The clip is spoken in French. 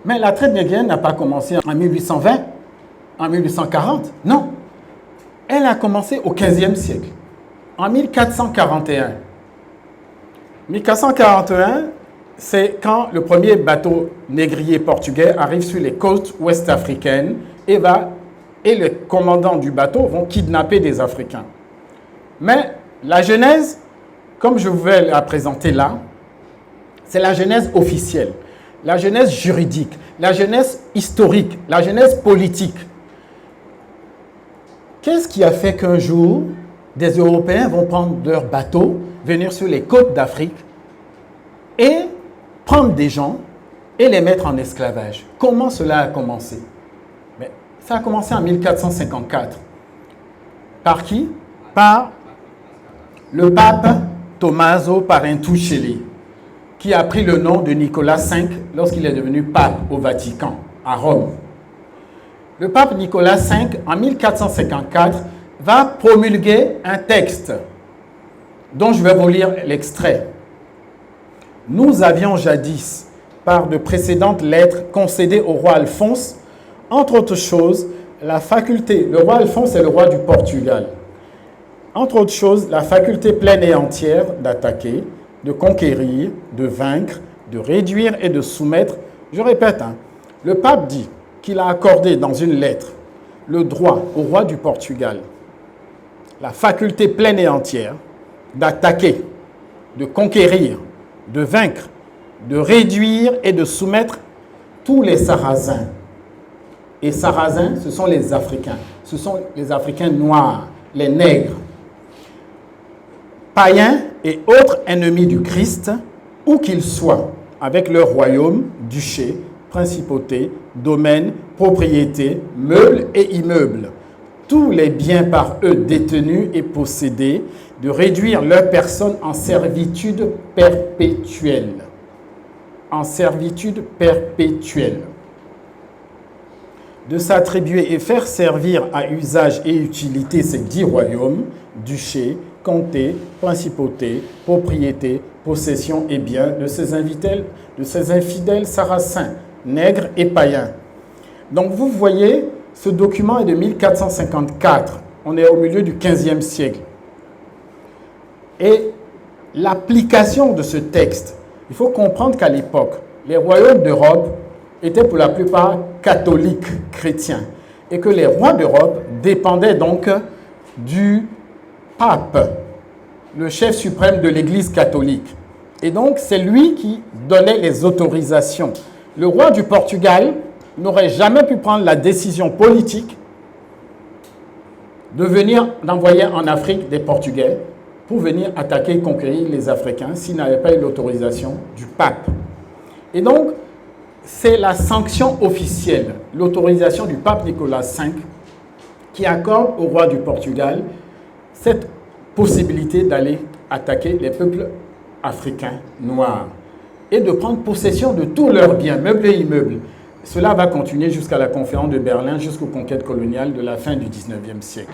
Mais la traite négrière n'a pas commencé en 1820, en 1840, non. Elle a commencé au XVe siècle, en 1441. 1441, c'est quand le premier bateau négrier portugais arrive sur les côtes ouest africaines et les commandants du bateau vont kidnapper des Africains. Mais la genèse, comme je vais la présenter là, c'est la genèse officielle, la genèse juridique, la genèse historique, la genèse politique. Qu'est-ce qui a fait qu'un jour, des Européens vont prendre leur bateau, venir sur les côtes d'Afrique et prendre des gens et les mettre en esclavage? Comment cela a commencé? Mais ça a commencé en 1454. Par qui? Par le pape Tommaso Parentuşeli, qui a pris le nom de Nicolas V lorsqu'il est devenu pape au Vatican, à Rome. Le pape Nicolas V, en 1454, va promulguer un texte dont je vais vous lire l'extrait. Nous avions jadis, par de précédentes lettres, concédé au roi Alphonse, entre autres choses, la faculté, le roi Alphonse est le roi du Portugal, entre autres choses, la faculté pleine et entière d'attaquer, de conquérir, de vaincre, de réduire et de soumettre. Je répète, le pape dit qu'il a accordé dans une lettre le droit au roi du Portugal, la faculté pleine et entière d'attaquer, de conquérir, de vaincre, de réduire et de soumettre tous les Sarrasins. Et Sarrasins, ce sont les Africains. Ce sont les Africains noirs, les nègres, païens et autres ennemis du Christ, où qu'ils soient, avec leur royaume, duché, principauté, domaine, propriété, meubles et immeubles, tous les biens par eux détenus et possédés, de réduire leur personne en servitude perpétuelle. En servitude perpétuelle. De s'attribuer et faire servir à usage et utilité ces 10 royaumes, duchés, comtés, principautés, propriétés, possessions et biens de ces infidèles sarrasins, nègres et païens. Donc vous voyez, ce document est de 1454. On est au milieu du XVe siècle. Et l'application de ce texte, il faut comprendre qu'à l'époque, les royaumes d'Europe étaient pour la plupart catholiques, chrétiens, et que les rois d'Europe dépendaient donc du pape, le chef suprême de l'Église catholique. Et donc, c'est lui qui donnait les autorisations. Le roi du Portugal n'aurait jamais pu prendre la décision politique d'envoyer en Afrique des Portugais pour venir attaquer et conquérir les Africains s'il n'avait pas eu l'autorisation du pape. Et donc, c'est la sanction officielle, l'autorisation du pape Nicolas V, qui accorde au roi du Portugal cette possibilité d'aller attaquer les peuples africains noirs et de prendre possession de tous leurs biens, meubles et immeubles. Cela va continuer jusqu'à la conférence de Berlin, jusqu'aux conquêtes coloniales de la fin du XIXe siècle.